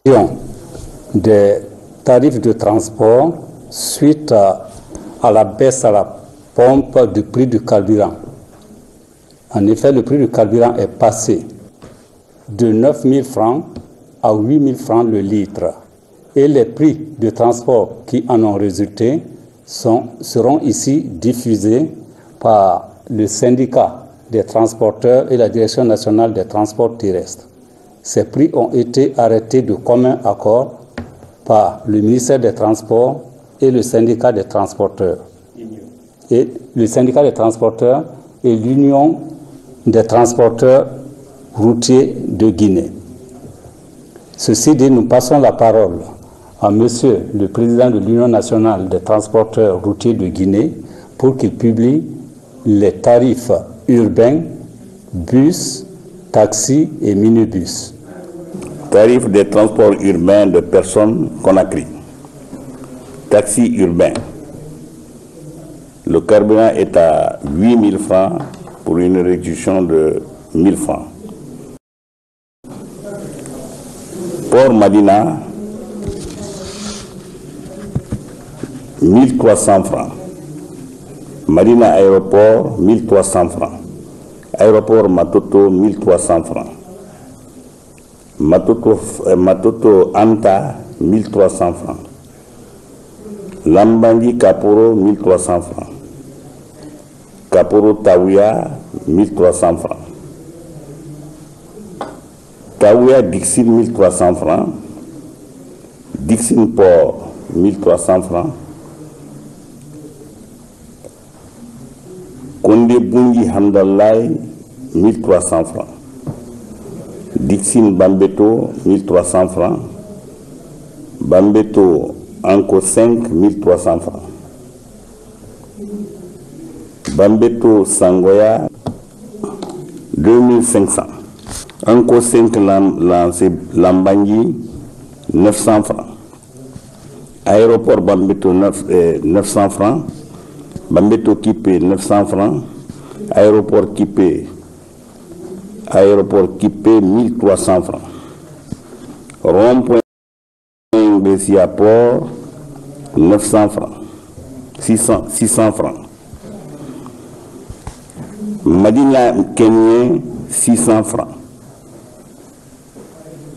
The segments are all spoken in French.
des tarifs de transport suite à la baisse à la pompe du prix du carburant. En effet, le prix du carburant est passé de 9 000 francs à 8 000 francs le litre. Et les prix de transport qui en ont résulté seront ici diffusés par le syndicat des transporteurs et la Direction nationale des transports terrestres. Ces prix ont été arrêtés de commun accord par le ministère des Transports et le syndicat des transporteurs. Et le syndicat des transporteurs et l'Union des transporteurs routiers de Guinée. Ceci dit, nous passons la parole à Monsieur le Président de l'Union nationale des transporteurs routiers de Guinée pour qu'il publie les tarifs urbains, bus, taxis et minibus. Tarif des transports urbains de personnes Conakry. Taxi urbain. Le carburant est à 8 000 francs pour une réduction de 1 000 francs. Port Madina, 1 300 francs. Madina Aéroport, 1 300 francs. Aéroport Matoto, 1 300 francs. Matoto Anta, 1 300 francs. Lambangui Kaporo, 1 300 francs. Kaporo Taouya, 1 300 francs. Taouya Dixine, 1 300 francs. Dixine Port, 1 300 francs. Konde Bungi Hamdallah, 1 300 francs. Dixine Bambeto, 1 300 francs. Bambeto Anko 5, 1 300 francs. Bambeto Sangoya, 2 500. Anko 5 Lambangi, 900 francs. Aéroport Bambeto 900 francs. Bambeto Kipé 900 francs. Aéroport Kipé 1 300 francs. Rond-point Bessia Port 900 francs. 600 francs. Madina Kenye 600 francs.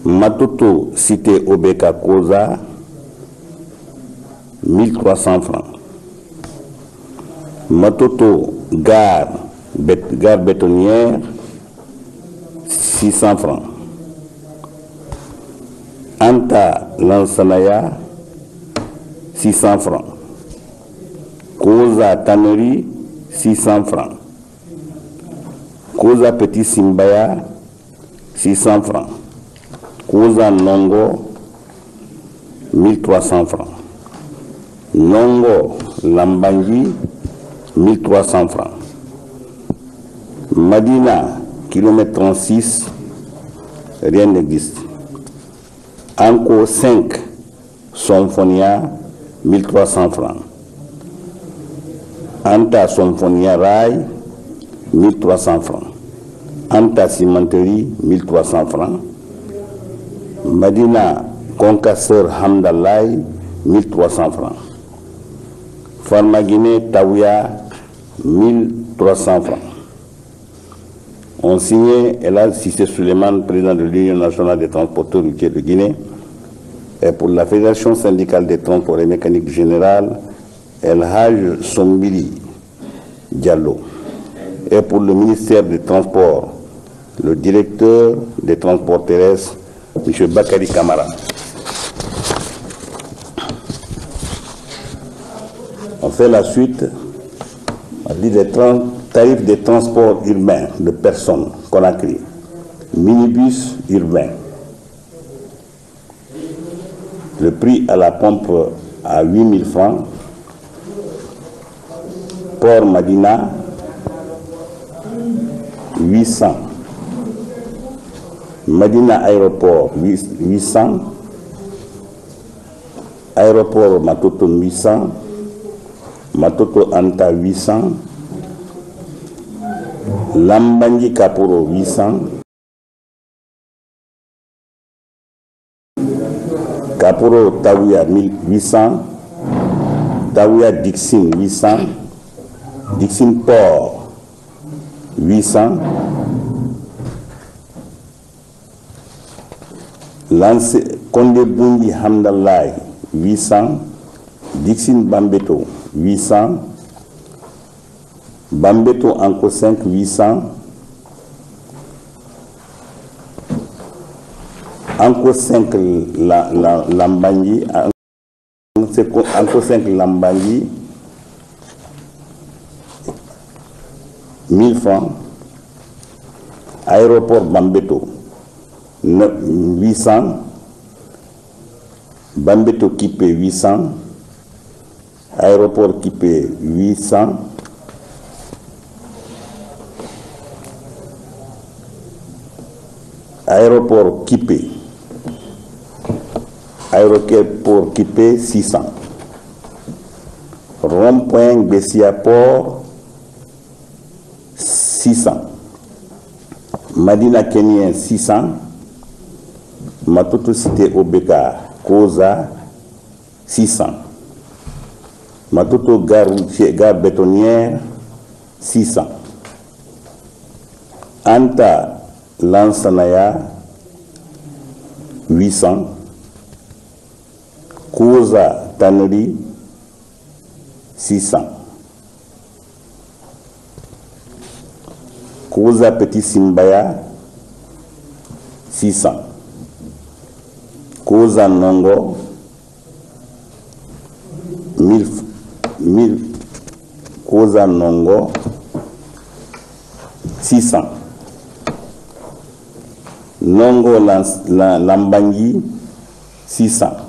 Matoto Cité Obeka Koza 1 300 francs. Matoto Gare Bétonnière 600 francs. Anta Lansanaya 600 francs. Koza Tannerie 600 francs. Koza Petit Simbaya 600 francs. Koza Nongo 1 300 francs. Nongo Lambangi 1 300 francs. Madina, kilomètre 36, rien n'existe. Anko 5, Symphonia, 1 300 francs. Anta Symphonia Rail, 1 300 francs. Anta Cimenterie, 1 300 francs. Madina Concasseur Hamdallah, 1 300 francs. Farmagine Taouya, 1 300 francs. On signait Elad Sissé Suleiman, président de l'Union nationale des transporteurs routiers de Guinée, et pour la Fédération syndicale des transports et mécaniques générales, El Haj Sombili Diallo. Et pour le ministère des Transports, le directeur des transports terrestres, M. Bakary Kamara. On fait la suite. On dit les tarifs des transports urbains de personnes Conakry. Minibus urbain. Le prix à la pompe à 8 000 francs. Port Madina, 800. Madina Aéroport, 800. Aéroport Matoto, 800. Matoto Anta, 800. Lambangi Kaporo, 800. Kaporo Tawia 1800, Tawia Dixine 800, Dixine Port 800, Konde Bundi Hamdallah 800, Dixine Bambeto 800, Bambeto Anko 5 800, Anko 5 Lambangi, Anko 5 Lambangi 1000 francs. Aéroport Bambeto 800, Bambeto Kipé 800, Aéroport Kipé 800, Aéroport Kipé, Aéroport Kipé 600, Rond-point Bessia Port 600, Madina Kenyan 600, Matutu Cité Obeka Koza 600, Matutu Gare Bétonnière 600, Anta Lansanaya 800, Koza Tannery 600, Koza Petit Simbaya 600, Koza Nongo 1000, Koza Nongo 600, Nongo Lambangi 600,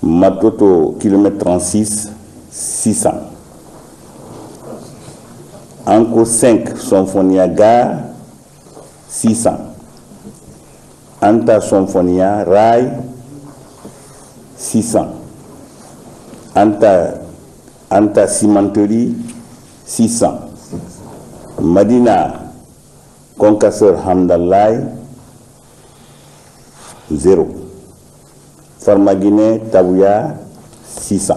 Matoto kilomètre 36 600, Anko 5 Symphonia Gare 600, Anta Symphonia Rail 600, Anta Cimenterie 600, Madina Concasseur Hamdallah 0, Farmaguiné Tawia 600.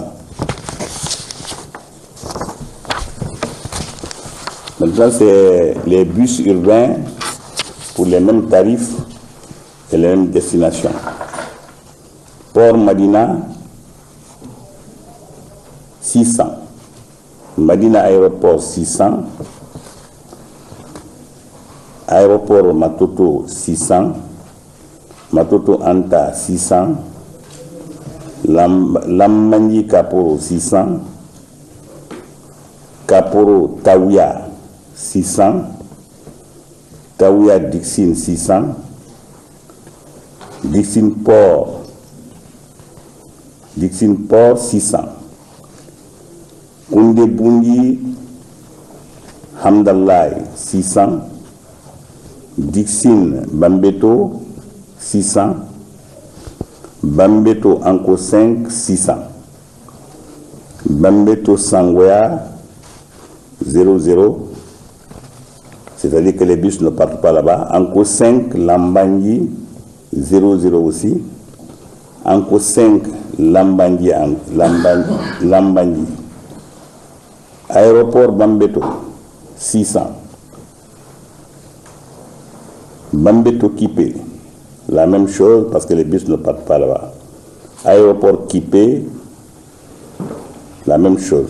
Maintenant, c'est les bus urbains pour les mêmes tarifs et les mêmes destinations. Port Madina 600, Madina Aéroport 600, Aéroport Matoto 600, Matoto Anta 600, Lambangi Kaporo 600, Kaporo Tawia 600, Tawia Dixine 600, Dixine Port 600, Konde Bundi Hamdallah 600, Dixine Bambeto 600, Bambeto Anko 5 600, Bambeto Sangoya 00, c'est-à-dire que les bus ne partent pas là-bas. Anko 5 Lambangi 00 aussi, Anko 5 Lambangi Lambangi, Aéroport Bambeto 600, Bambeto Kipé, la même chose parce que les bus ne partent pas là-bas. Aéroport Kipé, la même chose.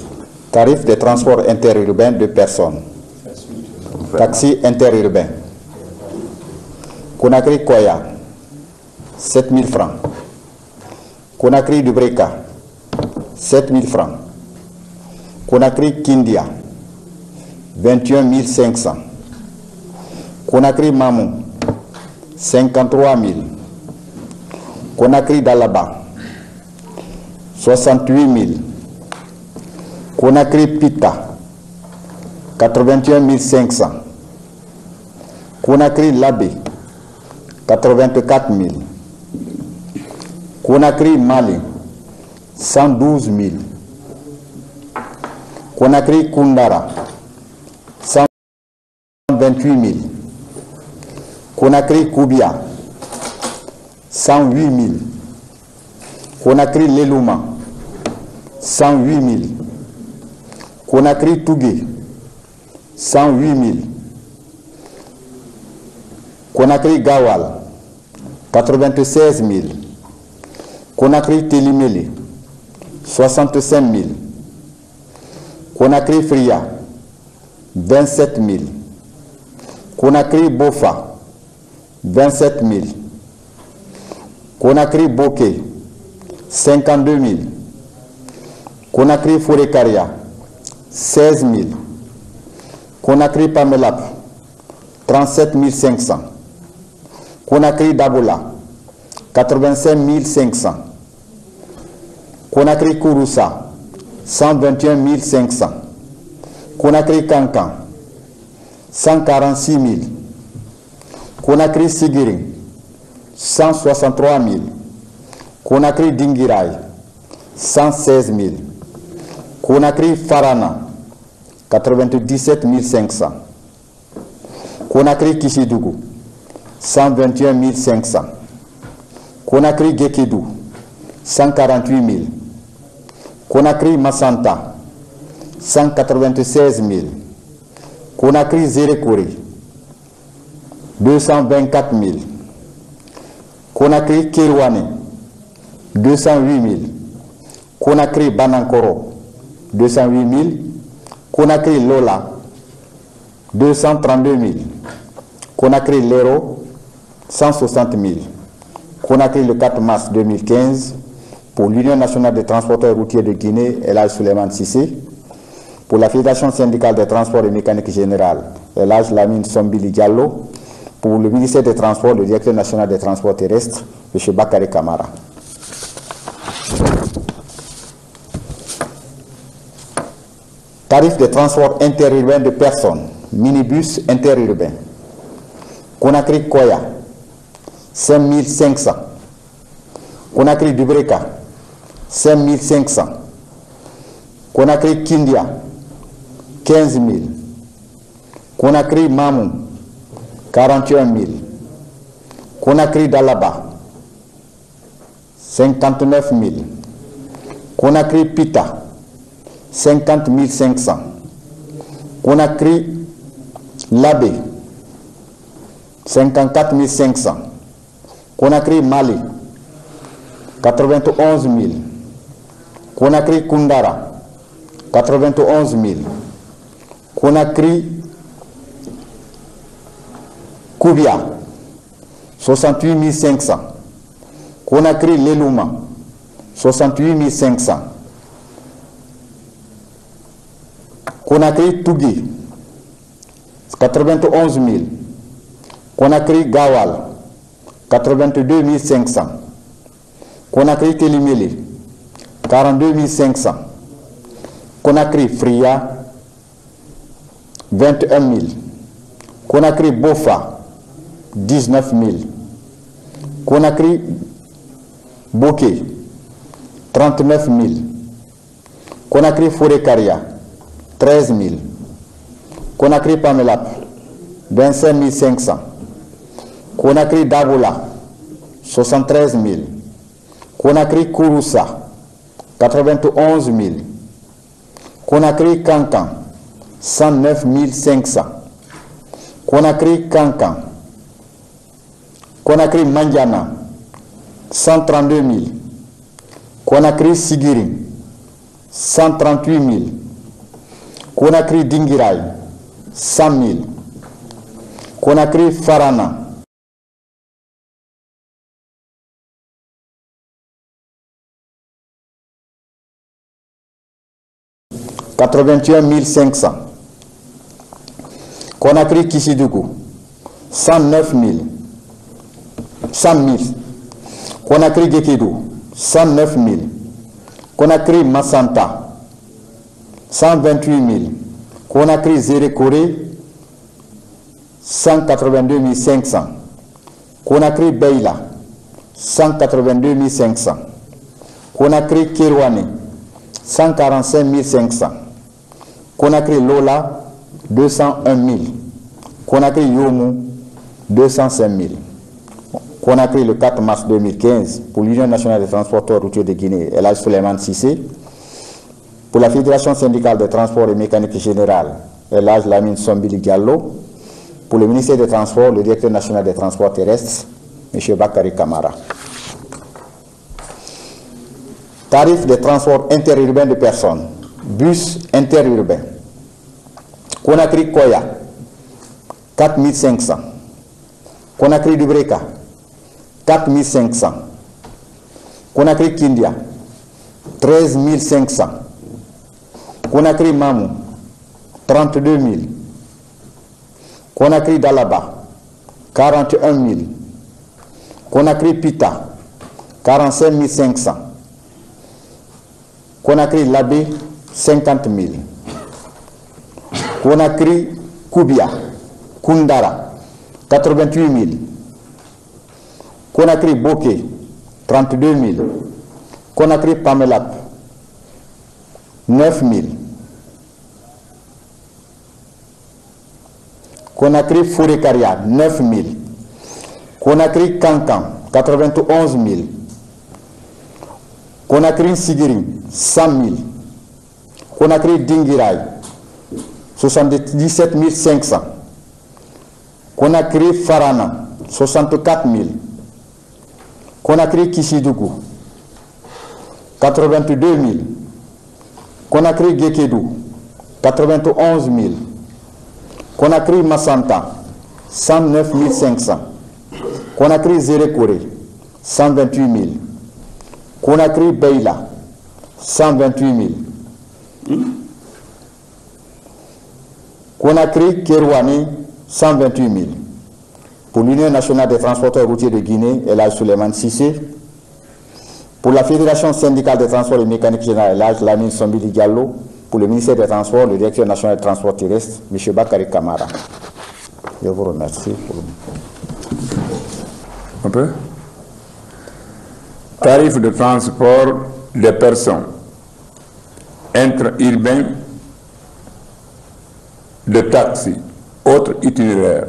Tarif de transport interurbain de personnes. Taxi interurbain. Conakry Koya, 7000 francs. Conakry Dubreka, 7000 francs. Conakry Kindia, 21 500. Conakry Mamou, 53 000. Conakry Dalaba, 68 000. Conakry Pita, 81 500. Conakry Labé, 84 000. Conakry Mali, 112 000. Conakry Koundara, 128 000. Conakry Koubia, 108 000. Conakry Lelouma, 108 000. Conakry Tougué, 108 000. Conakry Gawal, 96 000. Conakry Télimélé, 65 000. Conakry Fria, 27 000. Conakry Bofa, 27 000. Conakry Bokeh, 52 000. Conakry Fourekaria, 16 000. Conakry Pamelap, 37 500. Conakry Dabola, 85 500. Conakry Kouroussa, 121 500. Conakry Kankan, 146 000. Conakry Sigiring, 163 000. Conakry Dingiray, 116 000. Conakry Farana, 97 500. Conakry Kishidougou, 121 500. Conakry Gekedou, 148 000. Conakry Massanta, 196 000. Conakry Zérékouri, 224 000. Conakry Kirwane, 208 000. Conakry Banankoro, 208 000. Conakry Lola, 232 000. Conakry Lero, 160 000. Conakry le 4 mars 2015, pour l'Union nationale des transporteurs routiers de Guinée, Elhadj Souleymane Cissé. Pour la Fédération syndicale des transports et mécanique générale, Elhadj Lamine Sombili Diallo. Pour le ministère des Transports, le directeur national des transports terrestres, M. Bakary Camara. Tarif de transport interurbain de personnes, minibus interurbain. Conakry Koya, 5 500. Conakry Dubreka, 5 500. Conakry Kindia, 15 000. Conakry Mamou, 41 000. Conakry Dalaba, 59 000. Conakry Pita, 50 500. Conakry Labé, 54 500. Conakry Mali, 91 000. Conakry Koundara, 91 000. Conakry Koubia, 68 500. Conakry Lelouma, 68 500. Conakry Tougué, 91 000. Conakry Gawal, 82 500. Conakry Télimélé, 42 500. Conakry Fria, 21 000. Conakry Bofa, 19 000. Conakry Bokeh, 39 000. Conakry Fourekaria, 13 000. Conakry Pamelap, 25 500. Conakry Dabola, 73 000. Conakry Kouroussa, 91 000. Conakry Kankan, 109 500. Conakry Kankan. Conakry Mandiana, 132 000. Conakry Sigiring, 138 000. Conakry Dingiray, 100 000. Conakry Farana, 81 500. Conakry Kishidougou, 109 000. 100 000. Conakry Gekedou, 109 000. Conakry Massanta, 128 000. Conakry Zérékouri, 182 500. Conakry Beila, 182 500. Conakry Kirwane, 145 500. Conakry Lola, 201 000. Conakry Yomou, 205 000. Conakry le 4 mars 2015 pour l'Union nationale des transporteurs routiers de Guinée, El Hadj Souleymane Cissé. Pour la Fédération syndicale des transports et mécanique générale, El Hadj Lamine Sombili Diallo. Pour le ministère des Transports, le directeur national des transports terrestres, M. Bakary Camara. Tarif des transports interurbains de personnes, bus interurbain. Conakry Koya, 4 500. Conakry Dubreka, 4 500. Conakry Kindia, 13 500. Conakry Mamou, 32 000. Conakry Dalaba, 41 000. Conakry Pita, 45 500. Conakry Labé, 50 000. Conakry Koubia, Koundara, 88 000. Conakry Bokeh, 32 000. Conakry Pamelap, 9 000. Conakry Fourekaria, 9 000. Conakry Kankan, 91 000. Conakry Sigiring, 100 000. Conakry Dingirai, 77 500. Conakry Farana, 64 000. Conakry Kishidougou, 82 000. Conakry Gekedou, 91 000. Conakry Massanta, 109 500. Conakry Zérekore, 128 000. Conakry Beila, 128 000. Conakry Kerouani, 128 000. Pour l'Union nationale des transporteurs routiers de Guinée, El Hadj Souleymane Cissé. Pour la Fédération syndicale des transports et mécanique générale, El Hadj Lamine Sombili Diallo. Pour le ministère des Transports, le directeur national des transports terrestres, M. Bakary Camara. Je vous remercie. Un peu. Tarif de transport des personnes intra-urbains, de taxi, autres itinéraires.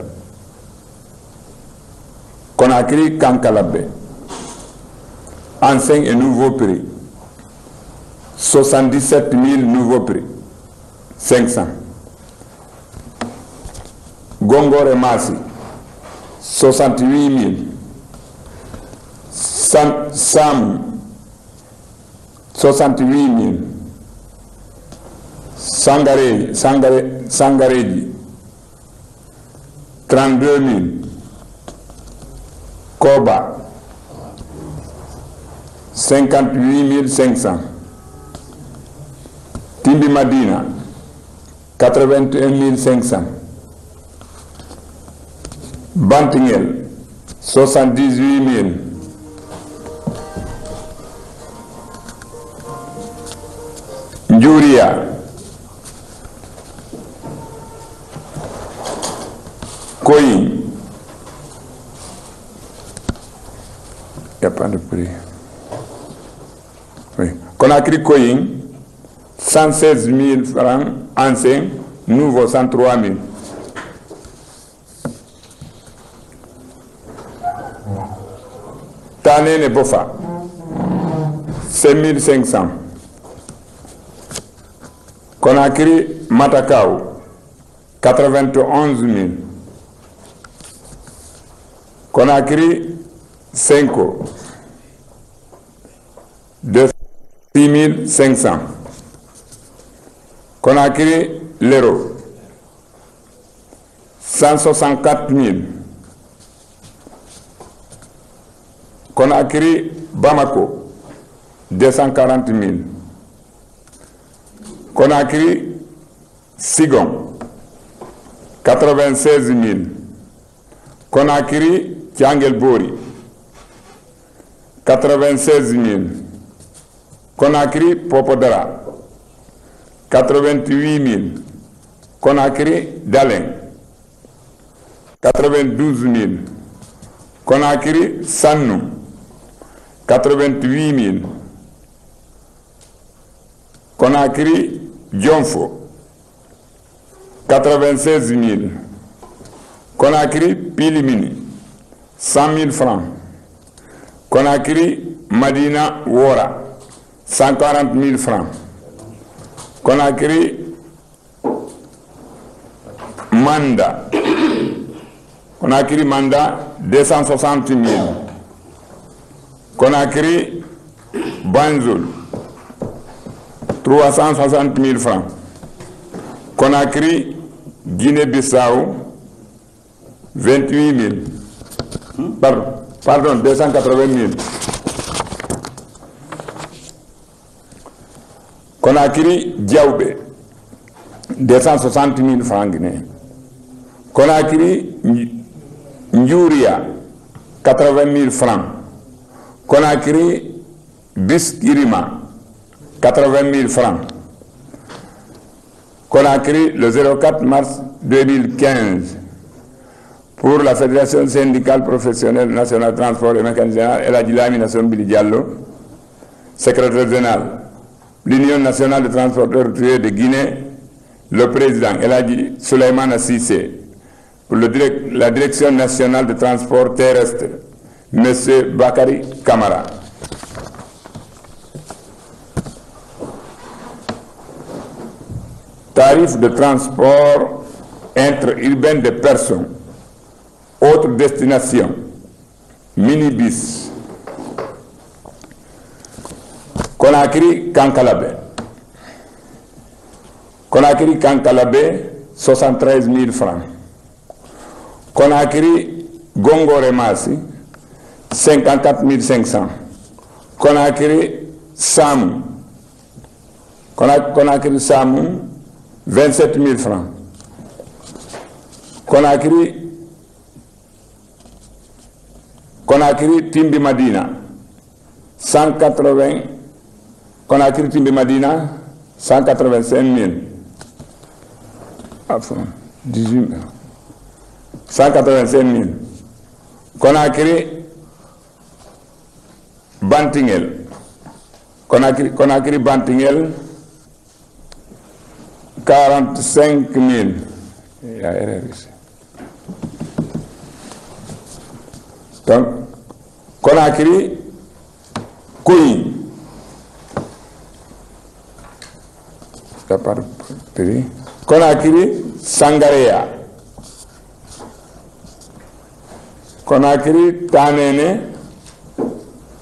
Conakry Kankalabé, ancien et nouveau prix. 77 000 nouveaux prix, 500. Gongor et Massi, 68 000. Sam, 68 000. Sangareji, 32 000. Koba, 58 500. Timbi Madina, 81 500. Bantingel, 78 000. Djouria, Koyi, il n'y a pas de prix. Oui. Conakry Koyi, 116 000 francs, ancien, nouveau 103 000. Tanene Bofa, 5 500. Conakry Matakao, 91 000. Conakry Senko, 6 500. Conakry Lero, 164 000. Conakry Bamako, 240 000. Conakry Sigon, 96 000. Conakry Tiangelbori, 96 000. Conakry Popodara, 88 000. Conakry Dalen, 92 000. Conakry Sannou, 88 000. Conakry Dionfo, 96 000. Conakry Pilimini, 100 000 francs. Conakry Madina Wora 140 000 francs. Conakry Manda 260 000. Conakry Banjul 360 000 francs. Conakry Guinée-Bissau 28 000. Pardon, 280 000. Conakry Diaoubé 260 000 francs guinéens. Conakry Ndjouria 80 000 francs. Conakry Biskirima 80 000 francs. Conakry le 04 mars 2015 pour la Fédération syndicale professionnelle nationale de transport et mécanisation El Hadji Lamine Sombili Diallo, secrétaire général. L'Union nationale de transporteurs routiers de Guinée, le président El Hadji Souleymane Cissé. Pour la direction nationale de transport terrestre, M. Bakary Camara. Tarif de transport interurbain de personnes. Autre destination. Minibus. Conakry Kankalabé. Conakry Kankalabé, 73 000 francs. Conakry Gongoré Massi, 54 500. Conakry Samou. Conakry Samou, 27 000 francs. Conakry Timbi Madina, 180. Conakry Timbi Madina, 185 000. 18 000. 185 000. Conakry Bantingel. Conakry Bantingel, 45 000. Il y a erreur ici. Donc, Conakry Kouy. Conakry Sangaréa. Conakry Tanene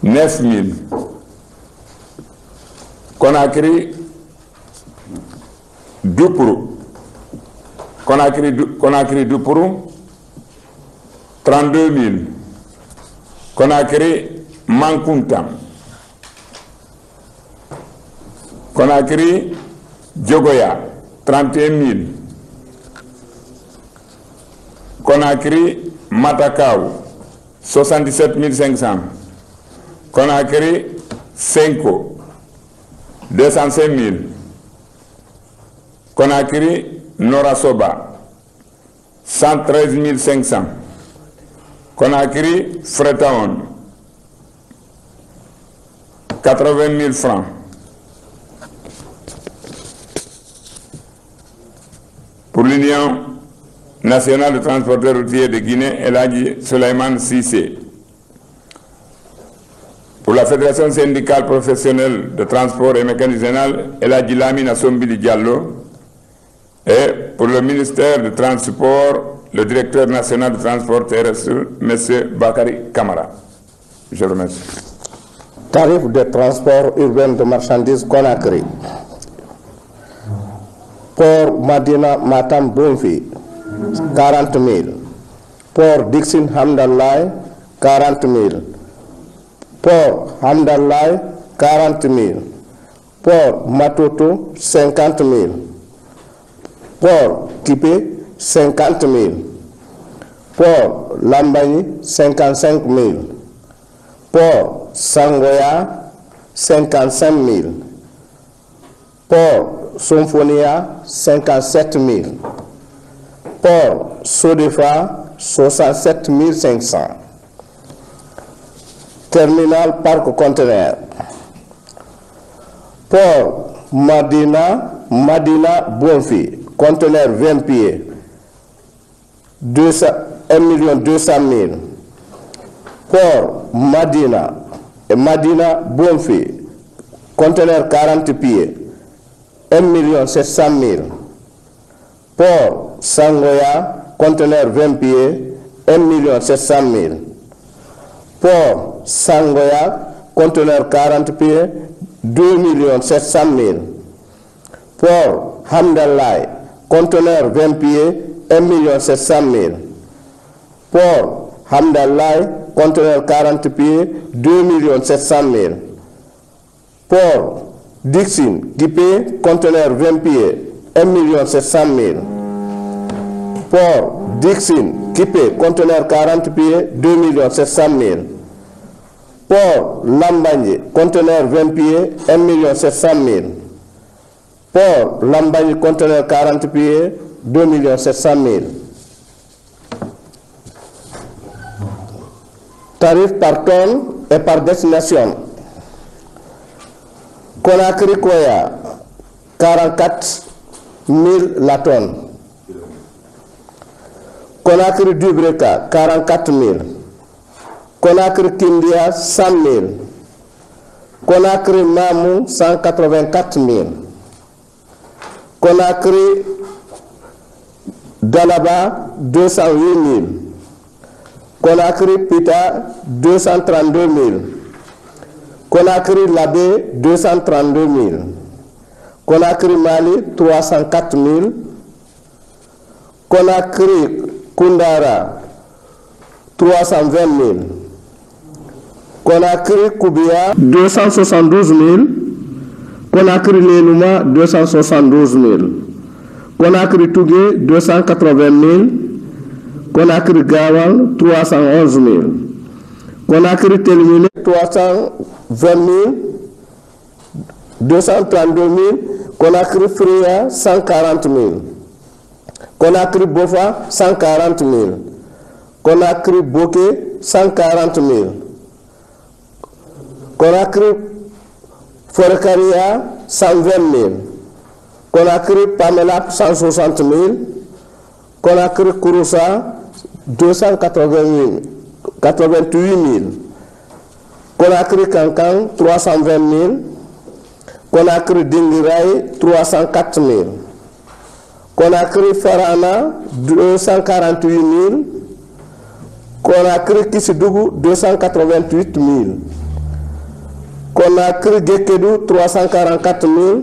9 000. Conakry Doupourou. Conakry Doupourou 32 000. Conakry Mankuntam. Conakry Djogoya 31 000. Conakry Matakaou 77 500. Conakry Senko 205 000. Conakry Norasoba 113 500. Conakry Freetown 80 000 francs. Pour l'Union nationale de transporteurs routiers de Guinée, El Hadji Souleymane Cissé. Pour la Fédération syndicale professionnelle de transport et mécanisation, El Hadji Lamine Sombili Diallo. Et pour le ministère du Transport, le directeur national de transport terrestre, M. Bakary Camara. Je remercie. Tarif de transport urbain de marchandises Conakry. Port Madina Matam Bonfi, 40 000. Port Dixin Hamdallah, 40 000. Port Hamdallah, 40 000. Port Matoto, 50 000. Port Tipé, 50 000. Port Lambani, 55 000. Port Sangoya, 55 000. Port Symphonia, 57 000. Port Sodefa, 67 500. Terminal Parc Conteneur. Port Madina Bonfi, conteneur 20 pieds, 1 200 000. Port Madina et Madina Bonfi, conteneur 40 pieds, 1 700 000. Port Sangoya, conteneur 20 pieds, 1 700 000. Port Sangoya, conteneur 40 pieds, 2 700 000. Port Hamdallah, conteneur 20 pieds, 1 700 000. Port Hamdallah, conteneur 40 pieds, 2 700 000. Port Dixin, Guipé, conteneur 20 pieds, 1 700 000. Port Dixin, Guipé, conteneur 40 pieds, 2 700 000. Port Lambagne, conteneur 20 pieds, 1 700 000. Port Lambagne, conteneur 40 pieds, 2 700 000. Tarif par tonne et par destination. Conakry Koya, 44 000 la tonne. Conakry Dubreka, 44 000. Conakry Kindia, 100 000. Conakry Mamou, 184 000. Conakry Dalaba, 208 000. Conakry Pita, 232 000. Conakry Labé, 232 000. Conakry Mali, 304 000. Conakry Koundara, 320 000. Conakry Koubia, 272 000. Conakry Lelouma, 272 000. Conakry Tougué, 280 000. Conakry Gawal, 311 000. Conakry Telmine, 320 000. 232 000. Conakry Fria, 140 000. Conakry Bofa, 140 000. Conakry Bokeh, 140 000. Conakry Forcaria, 120 000. Conakry Pamela, 160 000. Conakry Kouroussa, 288 000. Conakry Kankan, 320 000. Conakry Dingiray, 304 000. Conakry Farana, 248 000. Conakry Kissidougou, 288 000. Conakry Gekedou, 344 000.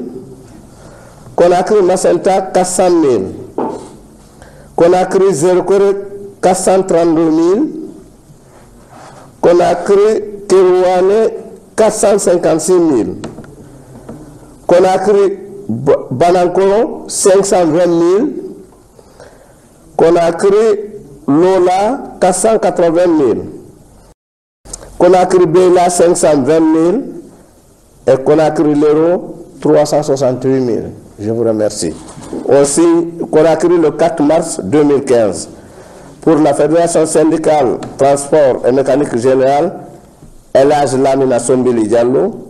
Conakry Macenta, 400 000. Conakry Zerkore, 432 000. Conakry Kerouane, 456 000. Conakry Banankoro, 520 000. Conakry Lola, 480 000. Conakry Bela, 520 000. Et Conakry Lero, 368 000. Je vous remercie. Aussi, Conakry le 4 mars 2015. Pour la Fédération syndicale Transport et Mécanique Générale, Elhadji Lamine Sombili Diallo.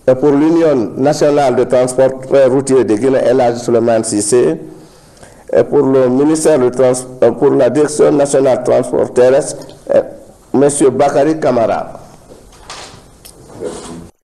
Et pour l'Union nationale de transport routier de Guinée, Elhadji Souleymane Cissé. Et pour le ministère pour la Direction nationale de transport terrestre, M. Bakary Camara.